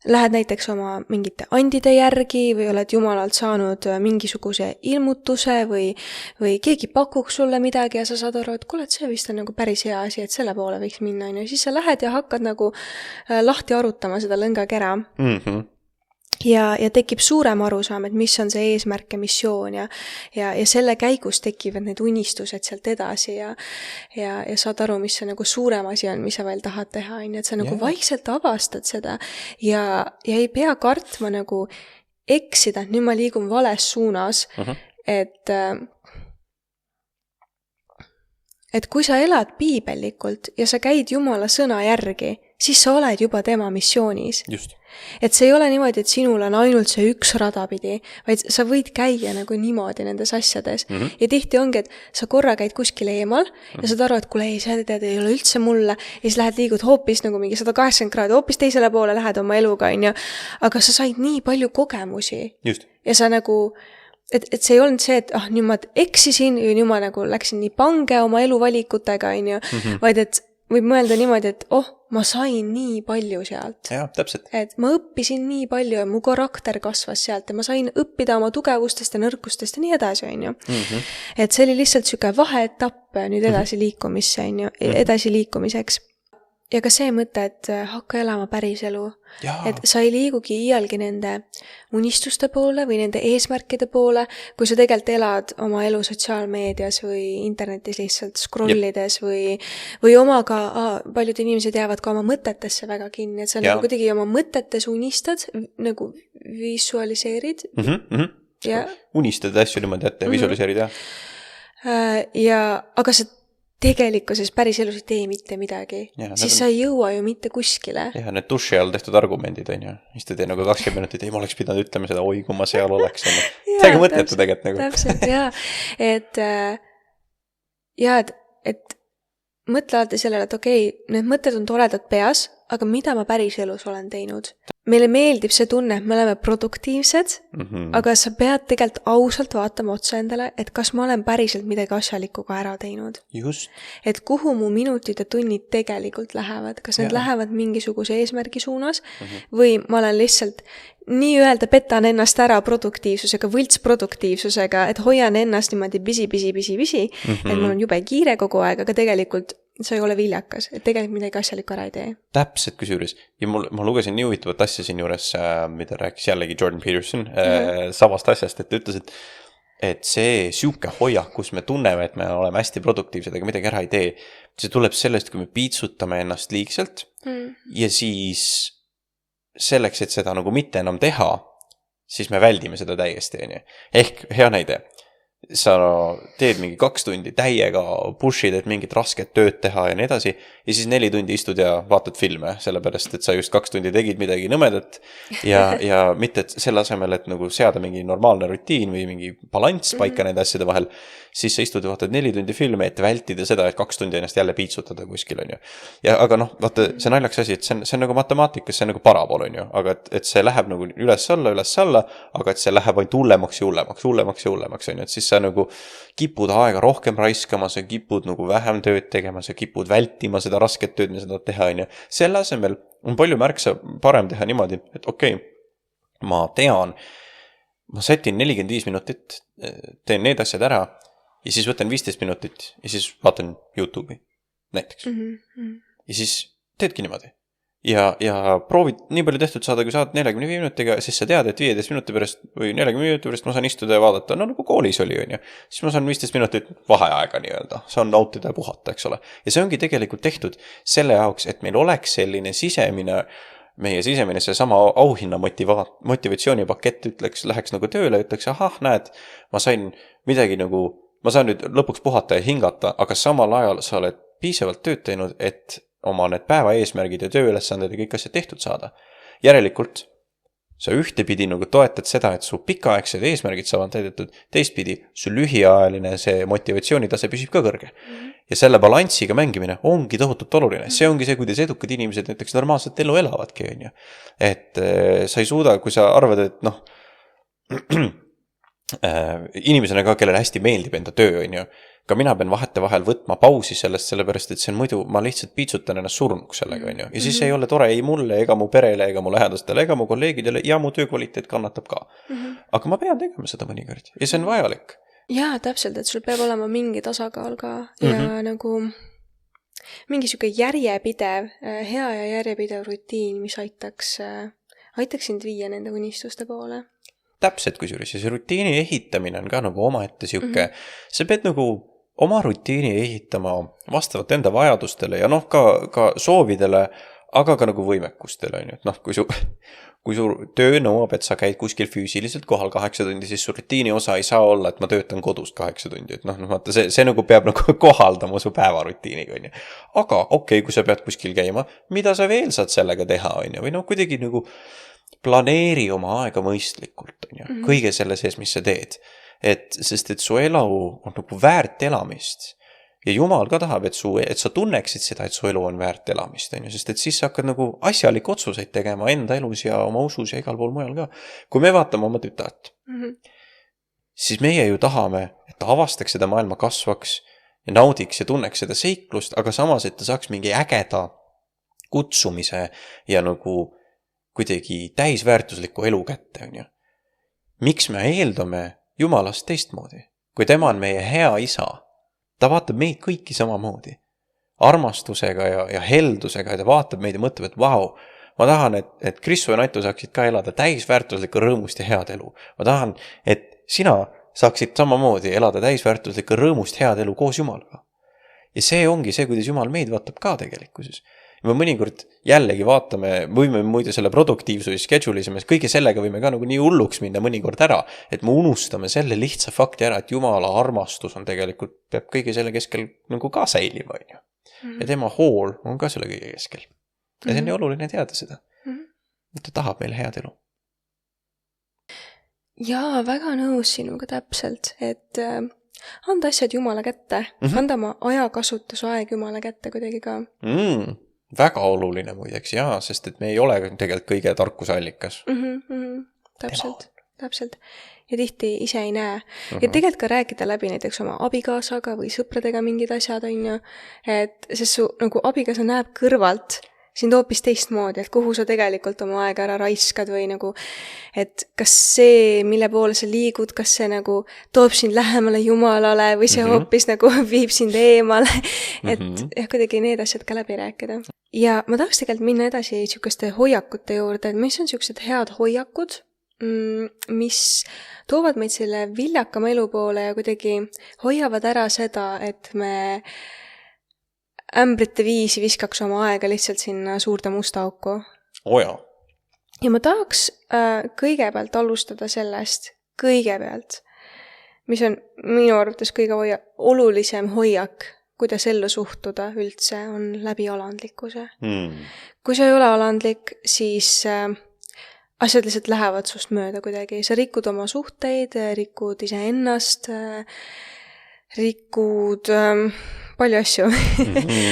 lähed näiteks oma mingite andide järgi või oled jumalalt saanud mingisuguse ilmutuse või keegi pakuks sulle midagi ja sa saad aru, et kuule, et see vist on nagu päris hea asi, et selle poole võiks minna. Ja siis sa lähed ja hakkad nagu lahti arutama seda lõngakera. Ja tekib suurem arusaam, et mis on see eesmärk ja missioon ja selle käigus tekivad need unistused sealt edasi ja saad aru, mis see nagu suurem asi on, mis sa veel tahad teha, et sa nagu vaikselt avastad seda ja ei pea kartma nagu eksida, et nüüd ma liigun vales suunas, et kui sa elad piibellikult ja sa käid Jumala sõna järgi, siis sa oled juba tema missioonis. Just. Et see ei ole niimoodi, et sinul on ainult see üks radapidi, vaid sa võid käia nagu niimoodi nendes asjades. Ja tihti ongi, et sa korra käid kuskil eemal ja saad aru, et kuule, see tead ei ole üldse mulle ja siis lähed liigud hoopis nagu mingi 180 kraadi, hoopis teisele poole lähed oma eluga, aga sa said nii palju kogemusi. Just. Ja sa nagu et see ei olnud see, et nüüd ma eksisin ja nüüd ma nagu läksin nii pange oma eluvalikutega, vaid et võib mõelda niimoodi, et ma sain nii palju sealt. Jah, täpselt. Et ma õppisin nii palju ja mu karakter kasvas sealt ja ma sain õppida oma tugevustest ja nõrkustest ja nii edasi, Et see oli lihtsalt siuke vaheetapp nüüd edasi liikumisse, edasi liikumiseks. Ja ka see mõte, et hakka elama päris elu. Et sa ei liigugi iialgi nende unistuste poole või nende eesmärkide poole, kui sa tegelikult elad oma elu sotsiaalmeedias või internetis lihtsalt scrollides või omaga, paljud inimesed jäävad ka oma mõtetesse väga kinni, et sa nagu kuidagi oma mõtetes unistad, nagu visualiseerid. Unistad asju niimoodi ette, visualiseerid, aga sa tegelikkuses päris elus ei tee mitte midagi. Siis sa ei jõua ju mitte kuskile. Ja need duši all tehtud argumendid on ju. Siis te tee nagu 20 minutit, ei ma oleks pidanud ütlema seda, oi kui ma seal oleks. See on mõttetu tegelikult nagu. Täpselt, et mõtle alati sellele, et okei, need mõtted on toredad peas, aga mida ma päris elus olen teinud? Meile meeldib see tunne, et me oleme produktiivsed, aga sa pead tegelikult ausalt vaatama otsa endale, et kas ma olen päriselt midagi asjalikku ka ära teinud. Just. Et kuhu mu minutid ja tunnid tegelikult lähevad, kas need lähevad mingisuguse eesmärgi suunas või ma olen lihtsalt nii öelda petan ennast ära produktiivsusega, võltsproduktiivsusega, et hoian ennast niimoodi pisi, et mul on jube kiire kogu aeg, aga tegelikult see ei ole viljakas, et tegelikult midagi asjalikku ära ei tee. Täpselt kusjuures. Ja ma lugesin nii huvitavat asja siin juures, mida rääkis jällegi Jordan Peterson samast asjast, et ta ütles, et see siuke hoiak, kus me tunneme, et me oleme hästi produktiivsed, aga midagi ära ei tee, see tuleb sellest, kui me piitsutame ennast liigselt ja siis selleks, et seda nagu mitte enam teha, siis me väldime seda täiesti. Ehk hea näide. Sa teed mingi 2 tundi täiega push'id, et mingit rasket tööd teha ja nii edasi ja siis 4 tundi istud ja vaatad filme, sellepärast, et sa just 2 tundi tegid midagi nõmedat ja mitte selle asemel, et nagu seada mingi normaalne rutiin või mingi balanss paika nende asjade vahel, siis sa istud ja vaatad 4 tundi filme, et vältida seda, et 2 tundi ennast jälle piitsutada kuskil, on ju. Ja aga vaata, see naljaks asi, et see on nagu matemaatikas, see on nagu parabool, on ju, aga et see läheb nagu üles alla, aga et see läheb ainult hullemaks, on ju, et siis sa nagu kipud aega rohkem raiskama, sa kipud nagu vähem tööd tegema, sa kipud vältima seda rasket tööd, mida sa tahad teha, on ju. Selle asemel on palju märksa parem teha niimoodi, et okei, ma tean, ma setin 45 minutit, teen need asjad ära ja siis võtan 15 minutit ja siis vaatan YouTube'i näiteks. Ja siis teedki niimoodi. Ja proovid nii palju tehtud saada, kui saad 45 minutiga, siis sa tead, et 15 minuti pärast või 40 minuti pärast ma saan istuda ja vaadata, no nagu koolis oli, on ju. Siis ma saan 15 minutit vaheaega nii-öelda, saan nautida ja puhata, eks ole. Ja see ongi tegelikult tehtud selle jaoks, et meil oleks selline meie sisemine see sama auhinna motivatsioonipakett läheks nagu tööle, ütleks, ahah, näed, ma sain midagi nagu, ma saan nüüd lõpuks puhata ja hingata, aga samal ajal sa oled piisavalt tööd teinud, et oma need päeva eesmärgid ja tööülesanded ja kõik asjad tehtud saada. Järelikult sa ühtepidi nagu toetad seda, et su pikaaegsed eesmärgid saavad täidetud, teistpidi su lühiajaline see motivatsioonitase püsib ka kõrge. Ja selle balansiga mängimine ongi tohutult oluline. See ongi see, kuidas edukad inimesed näiteks normaalselt elu elavadki, on ju. Et sa ei suuda, kui sa arvad, et noh, inimesena ka, kellele hästi meeldib enda töö, on ju, ka mina pean vahetevahel võtma pausi sellest, sellepärast, et see on muidu, ma lihtsalt piitsutan ennast surnuks sellega, on ju. Ja siis ei ole tore ei mulle, ega mu perele, ega mu lähedastele, ega mu kolleegidele ja mu töökvaliteet kannatab ka. Aga ma pean tegema seda mõnikord ja see on vajalik. Jaa, täpselt, et sul peab olema mingi tasakaal ka ja nagu mingi siuke järjepidev, hea ja järjepidev rutiin, mis aitaks sind viia nende unistuste poole. Täpselt kusjuures ja see rutiini ehitamine on ka nagu omaette siuke, sa pead nagu oma rutiini ehitama vastavalt enda vajadustele ja noh, ka soovidele, aga ka nagu võimekustele, on ju. Et noh, kui su töö nõuab, et sa käid kuskil füüsiliselt kohal 8 tundi, siis su rutiini osa ei saa olla, et ma töötan kodust 8 tundi. Et noh, vaata, see nagu peab nagu kohaldama su päevarutiiniga, on ju. Aga okei, kui sa pead kuskil käima, mida sa veel saad sellega teha, on ju? Või noh, kuidagi nagu planeeri oma aega mõistlikult, on ju. Kõige selle sees, mis sa teed. Sest et su elu on nagu väärt elamist. Ja Jumal ka tahab, et sa tunneksid seda, et su elu on väärt elamist, on ju. Sest et siis sa hakkad nagu asjalik otsuseid tegema enda elus ja oma usus ja igal pool mujal ka. Kui me vaatame oma tütart, siis meie ju tahame, et ta avastaks seda maailma, kasvaks ja naudiks ja tunneks seda seiklust, aga samas, et ta saaks mingi ägeda kutsumise ja nagu kuidagi täisväärtusliku elu kätte, on ju. Miks me eeldame Jumalast teistmoodi? Kui tema on meie hea isa, ta vaatab meid kõiki samamoodi. Armastusega ja heldusega ja ta vaatab meid ja mõtleb, et vau, ma tahan, et Kristo ja Natu saaksid ka elada täisväärtuslikku rõõmust ja head elu. Ma tahan, et sina saaksid samamoodi elada täisväärtuslikku rõõmust head elu koos Jumalaga. Ja see ongi see, kuidas Jumal meid vaatab ka tegelikkuses. Me mõnikord jällegi vaatame, võime muide selle produktiivsuse schedule'isime, kõige sellega võime ka nagu nii hulluks minna mõnikord ära, et me unustame selle lihtsa fakti ära, et Jumala armastus on tegelikult, peab kõige selle keskel nagu ka säilima, on ju. Ja tema hool on ka selle kõige keskel. Ja see on nii oluline teada seda. Et ta tahab meile head elu. Jaa, väga nõus sinuga täpselt, et anda asjad Jumala kätte, anda oma ajakasutusaeg Jumala kätte kuidagi ka. Väga oluline muideks, jaa, sest et me ei ole tegelikult kõige tarkusallikas. Täpselt. Ja tihti ise ei näe. Ja tegelikult ka rääkida läbi näiteks oma abikaasaga või sõpradega mingid asjad, on ju. Et sest su nagu abikaasa näeb kõrvalt sind hoopis teistmoodi, et kuhu sa tegelikult oma aega ära raiskad või nagu, et kas see, mille poole sa liigud, kas see nagu toob sind lähemale Jumalale või see hoopis nagu viib sind eemale, et kuidagi need asjad ka läbi rääkida. Ja ma tahaks tegelikult minna edasi sükeste hoiakute juurde, et mis on süksed head hoiakud, mis toovad meid selle viljakama elu poole ja kuidagi hoiavad ära seda, et me ämbrite viisi viskaks oma aega lihtsalt sinna suurde musta auku. Oja. Ja ma tahaks kõigepealt alustada sellest, mis on minu arvates kõige olulisem hoiak, kuidas ellu suhtuda üldse, on läbi alandlikkuse. Kui sa ei ole alandlik, siis asjad lihtsalt lähevad sust mööda kuidagi. Sa rikud oma suhteid, rikud iseennast, rikud palju asju.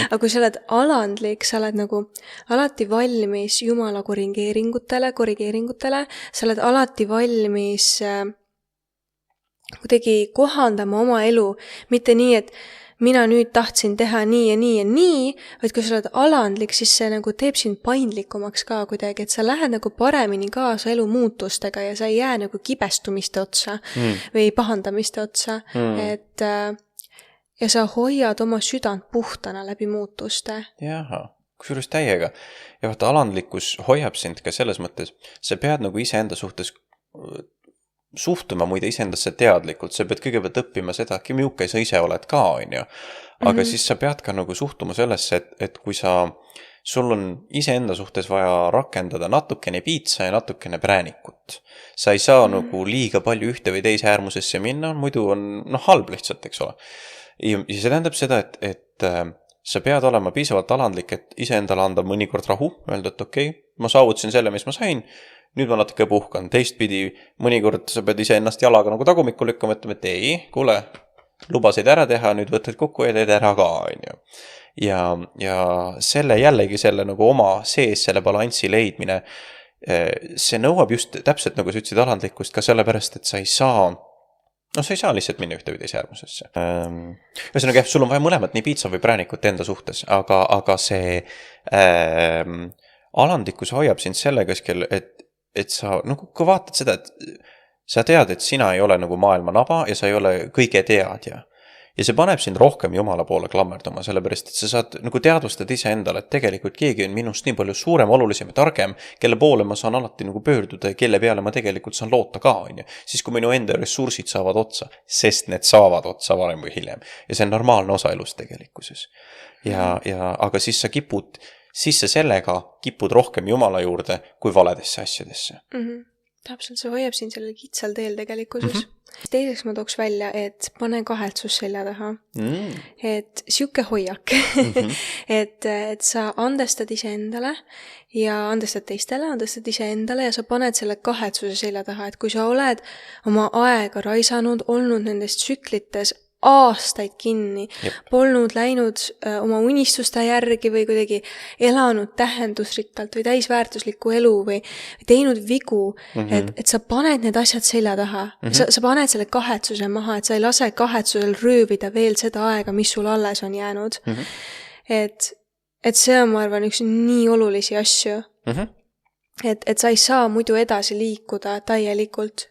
Aga kui sa oled alandlik, sa oled nagu alati valmis Jumala korrigeeringutele, sa oled alati valmis kuidagi kohandama oma elu, mitte nii, et mina nüüd tahtsin teha nii ja nii ja nii, vaid kui sa oled alandlik, siis see nagu teeb sind paindlikumaks ka kuidagi, et sa lähed nagu paremini kaasa elu muutustega ja sa ei jää nagu kibestumiste otsa või pahandamiste otsa, et ja sa hoiad oma südant puhtana läbi muutuste. Jaha, kusjuures täiega. Ja vaata, alandlikkus hoiab sind ka selles mõttes, sa pead nagu iseenda suhtes suhtuma muide iseendasse teadlikult, sa pead kõigepealt õppima seda, et milline sa ise oled ka, on ju. Aga siis sa pead ka nagu suhtuma sellesse, et kui sul on iseenda suhtes vaja rakendada natukene piitsa ja natukene präänikut. Sa ei saa nagu liiga palju ühte või teise äärmusesse minna, muidu on halb lihtsalt, eks ole. Ja see tähendab seda, et sa pead olema piisavalt alandlik, et iseendale anda mõnikord rahu, öelda, et okei, ma saavutasin selle, mis ma sain, nüüd ma natuke puhkan. Teistpidi, mõnikord sa pead iseennast jalaga nagu tagumikku lükkama, ütlema, et ei, kuule, lubasid ära teha, nüüd võtad kokku ja teed ära ka, on ju. Ja selle jällegi selle nagu oma sees, selle balanssi leidmine, see nõuab just täpselt nagu sa ütlesid alandlikkust ka sellepärast, et sa ei saa lihtsalt minna ühte või teise äärmusesse. Ühesõnaga, sul on vaja mõlemat, nii piitsa või präänikut enda suhtes, aga see alandlikkus hoiab sind selle keskel, et sa, kui vaatad seda, et sa tead, et sina ei ole nagu maailma naba ja sa ei ole kõige teadja. Ja see paneb sind rohkem Jumala poole klammerduma, sellepärast, et sa saad nagu teadvustada ise endale, et tegelikult keegi on minust nii palju suurem, olulisem ja targem, kelle poole ma saan alati nagu pöörduda ja kelle peale ma tegelikult saan loota ka, on ju. Siis kui minu enda ressursid saavad otsa, sest need saavad otsa varem või hiljem. Ja see on normaalne osa elust tegelikkuses. Aga siis sa sellega kipud rohkem Jumala juurde kui valedesse asjadesse. Täpselt, see hoiab siin sellel kitsal teel tegelikkuses. Teiseks ma tooks välja, et pane kahetsus selja taha. Et siuke hoiak, et sa andestad iseendale ja andestad teistele, andestad iseendale ja sa paned selle kahetsuse selja taha, et kui sa oled oma aega raisanud, olnud nendes tsüklites aastaid kinni, polnud läinud oma unistuste järgi või kuidagi elanud tähendusrikkalt või täisväärtuslikku elu või teinud vigu, et sa paned need asjad selja taha. Sa paned selle kahetsuse maha, et sa ei lase kahetsusel röövida veel seda aega, mis sul alles on jäänud. Et see on, ma arvan, üks nii olulisi asju. Et sa ei saa muidu edasi liikuda täielikult,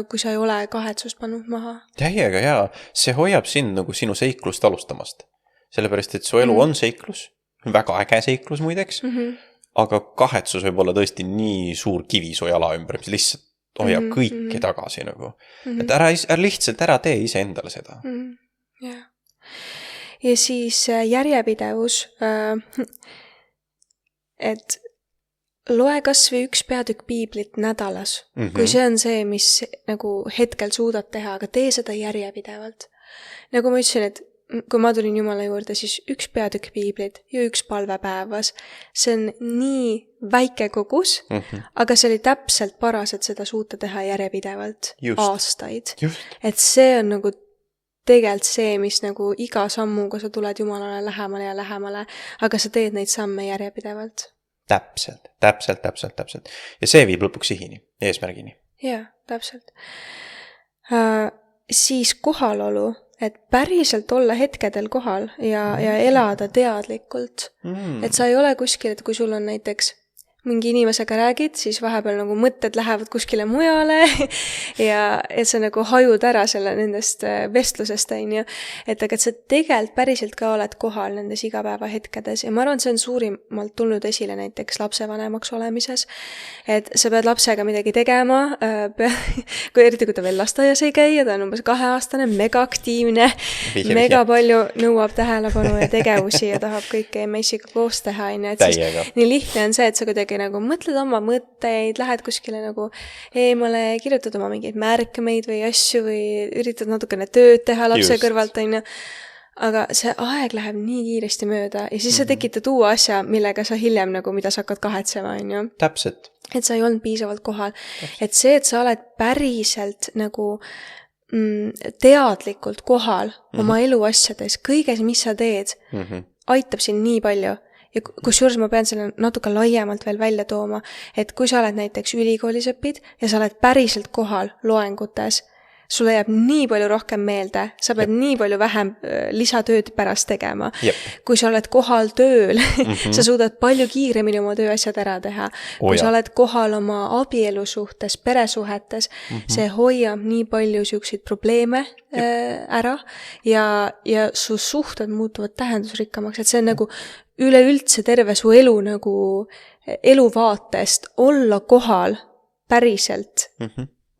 kui sa ei ole kahetsust pannud maha. Täiega jaa, see hoiab sind nagu sinu seiklust alustamast. Sellepärast, et su elu on seiklus, väga äge seiklus muideks, aga kahetsus võib olla tõesti nii suur kivi su jala ümber, mis lihtsalt hoiab kõike tagasi nagu. Et lihtsalt ära tee ise endale seda. Ja siis järjepidevus, et loe kas või üks peatükk piiblit nädalas, kui see on see, mis nagu hetkel suudad teha, aga tee seda järjepidevalt. Nagu ma ütlesin, et kui ma tulin Jumala juurde, siis üks peatükk piiblit ja üks palve päevas. See on nii väike kogus, aga see oli täpselt paras, et seda suuta teha järjepidevalt aastaid. Et see on nagu tegelikult see, mis nagu iga sammuga sa tuled Jumalale lähemale ja lähemale, aga sa teed neid samme järjepidevalt. Täpselt. Ja see viib lõpuks sihini, eesmärgini. Jaa, täpselt. Siis kohalolu, et päriselt olla hetkedel kohal ja elada teadlikult. Et sa ei ole kuskil, et kui sul on näiteks mingi inimesega räägid, siis vahepeal nagu mõtted lähevad kuskile mujale ja et sa nagu hajud ära selle nendest vestlusest, on ju. Et aga sa tegelikult päriselt ka oled kohal nendes igapäeva hetkedes ja ma arvan, see on suurimalt tulnud esile näiteks lapsevanemaks olemises. Et sa pead lapsega midagi tegema, eriti kui ta veel lasteaias ei käi ja ta on umbes 2-aastane, megaaktiivne, mega palju nõuab tähelepanu ja tegevusi ja tahab kõike meissiga koos teha, on ju. Et siis nii lihtne on see, et sa kuidagi nagu mõtled oma mõtteid, lähed kuskile nagu eemale, kirjutad oma mingeid märkmeid või asju või üritad natukene tööd teha lapse kõrvalt, on ju. Aga see aeg läheb nii kiiresti mööda ja siis sa tekitad uue asja, millega sa hiljem nagu, mida sa hakkad kahetsema, on ju. Täpselt. Et sa ei olnud piisavalt kohal. Et see, et sa oled päriselt nagu teadlikult kohal oma eluasjades, kõiges, mis sa teed, aitab sind nii palju. Ja kusjuures ma pean selle natuke laiemalt veel välja tooma, et kui sa oled näiteks ülikoolis õpid ja sa oled päriselt kohal loengutes, sulle jääb nii palju rohkem meelde, sa pead nii palju vähem lisatööd pärast tegema. Kui sa oled kohal tööl, sa suudad palju kiiremini oma tööasjad ära teha. Kui sa oled kohal oma abielusuhtes, peresuhetes, see hoiab nii palju siukseid probleeme ära ja su suhted muutuvad tähendusrikkamaks, et see on nagu üleüldse terve su elu nagu eluvaatest olla kohal päriselt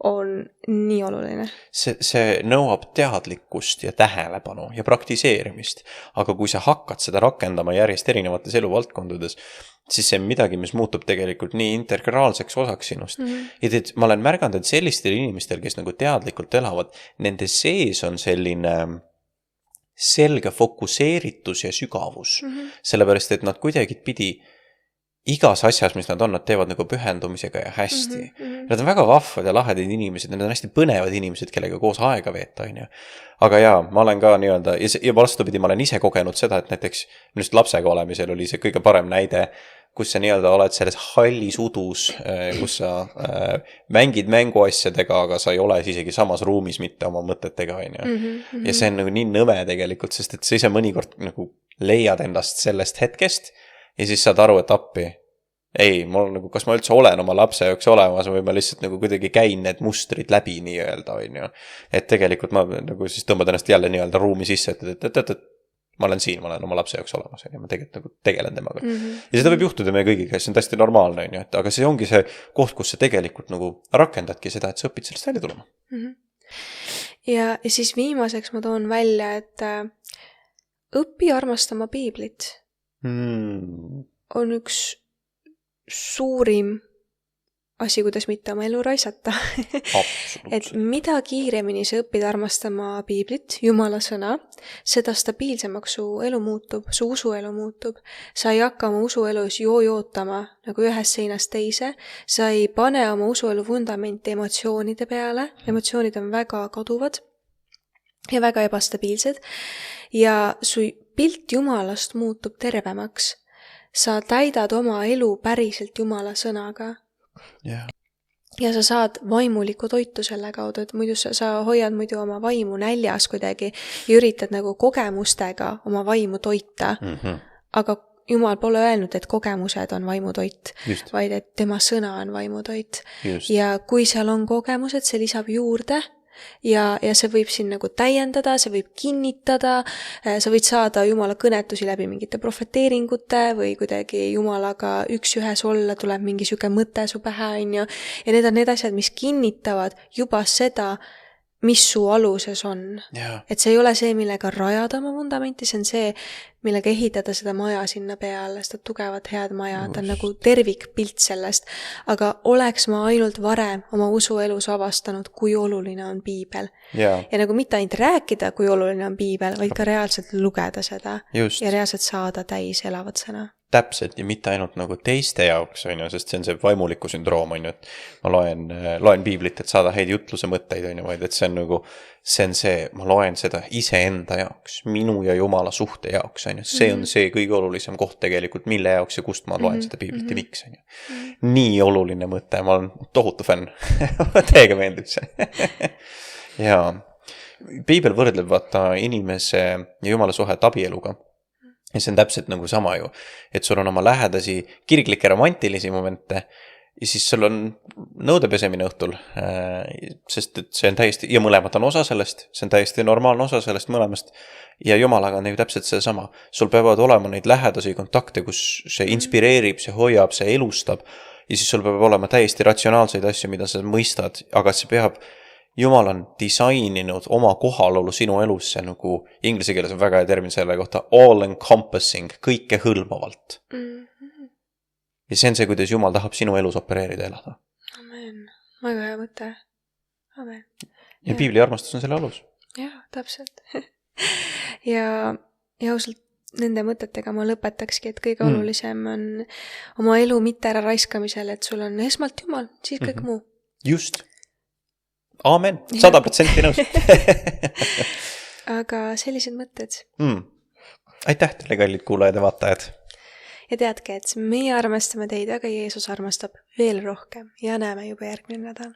on nii oluline. See nõuab teadlikkust ja tähelepanu ja praktiseerimist, aga kui sa hakkad seda rakendama järjest erinevates eluvaldkondades, siis see on midagi, mis muutub tegelikult nii integraalseks osaks sinust. Ja ma olen märganud, et sellistel inimestel, kes nagu teadlikult elavad, nende sees on selline selge fokuseeritus ja sügavus. Sellepärast, et nad kuidagi pidi igas asjas, mis nad teevad nagu pühendumisega ja hästi. Nad on väga vahvad ja lahedid inimesed, nad on hästi põnevad inimesed, kellega koos aega veeta, on ju. Aga jaa, ma olen ka nii-öelda, ja vastupidi, ma olen ise kogenud seda, et näiteks minust lapsega olemisel oli see kõige parem näide, kus sa nii-öelda oled selles hallis udus, kus sa mängid mänguasjadega, aga sa ei ole isegi samas ruumis mitte oma mõtetega, on ju. Ja see on nagu nii nõme tegelikult, sest et sa ise mõnikord nagu leiad endast sellest hetkest ja siis saad aru, et appi. Ei, mul nagu, kas ma üldse olen oma lapse jaoks olemas või ma lihtsalt nagu kuidagi käin need mustrid läbi nii-öelda, on ju. Et tegelikult ma nagu siis tõmbad ennast jälle nii-öelda ruumi sisse, et ma olen siin, ma olen oma lapse jaoks olemas ja ma tegelikult nagu tegelen temaga. Ja seda võib juhtuda meie kõigiga, see on täiesti normaalne, on ju, aga see ongi see koht, kus sa tegelikult nagu rakendadki seda, et sa õpid sellest välja tulema. Ja siis viimaseks ma toon välja, et õpi armastama piiblit on üks suurim asi, kuidas mitte oma elu raisata. Et mida kiiremini sa õpid armastama piiblit, Jumala sõna, seda stabiilsemaks su elu muutub, su usuelu muutub. Sa ei hakka oma usuelus jootama nagu ühest seinast teise. Sa ei pane oma usuelu vundamenti emotsioonide peale. Emotsioonid on väga kaduvad ja väga ebastabiilsed. Ja su pilt Jumalast muutub tervemaks. Sa täidad oma elu päriselt Jumala sõnaga. Ja sa saad vaimulikku toitu selle kaudu, et muidu sa hoiad muidu oma vaimu näljas kuidagi ja üritad nagu kogemustega oma vaimu toita. Aga Jumal pole öelnud, et kogemused on vaimutoit, vaid et tema sõna on vaimutoit. Ja kui seal on kogemused, see lisab juurde. Ja see võib siin nagu täiendada, see võib kinnitada, sa võid saada Jumala kõnetusi läbi mingite profeteeringute või kuidagi Jumalaga üks-ühes olla, tuleb mingi süke mõte su pähe, on ju. Ja need on need asjad, mis kinnitavad juba seda, mis su aluses on. Et see ei ole see, millega rajada oma vundamenti, see on see, millega ehitada seda maja sinna peale, seda tugevat head maja, ta on nagu tervikpilt sellest. Aga oleks ma ainult varem oma usuelus avastanud, kui oluline on piibel. Ja nagu mitte ainult rääkida, kui oluline on piibel, vaid ka reaalselt lugeda seda. Ja reaalselt saada täis elavat sõna. Täpselt ja mitte ainult nagu teiste jaoks, on ju, sest see on see vaimuliku sündroom, on ju, et ma loen piiblit, et saada häid jutluse mõtteid, on ju, vaid et see on nagu, ma loen seda iseenda jaoks, minu ja Jumala suhte jaoks, on ju, see on see kõige olulisem koht tegelikult, mille jaoks ja kust ma loen seda piiblit ja miks, on ju. Nii oluline mõte, ma olen tohutu fänn, täiega meeldib see. Ja piibel võrdleb vaata inimese ja Jumala suhet abieluga. Ja see on täpselt nagu sama ju, et sul on oma lähedasi kirglikke romantilisi momente ja siis sul on nõudepesemine õhtul, sest et see on täiesti, ja mõlemad on osa sellest, see on täiesti normaalne osa sellest mõlemast ja Jumalaga on ju täpselt see sama. Sul peavad olema neid lähedasi kontakte, kus see inspireerib, see hoiab, see elustab ja siis sul peab olema täiesti ratsionaalseid asju, mida sa mõistad, aga see peab Jumal on disaininud oma kohalolu sinu elusse nagu inglise keeles on väga hea termin selle kohta all encompassing, kõike hõlmavalt. Ja see on see, kuidas Jumal tahab sinu elus opereerida elada. Amen. Väga hea mõte. Amen. Ja piibli armastus on selle alus. Jah, täpselt. ja ausalt nende mõtetega ma lõpetakski, et kõige olulisem on oma elu mitte ära raiskamisel, et sul on esmalt Jumal, siis kõik muu. Just. Aamen, 100% nõus. Aga sellised mõtted. Aitäh teile, kallid kuulajad ja vaatajad. Ja teadke, et meie armastame teid, aga Jeesus armastab veel rohkem ja näeme juba järgmine nädal.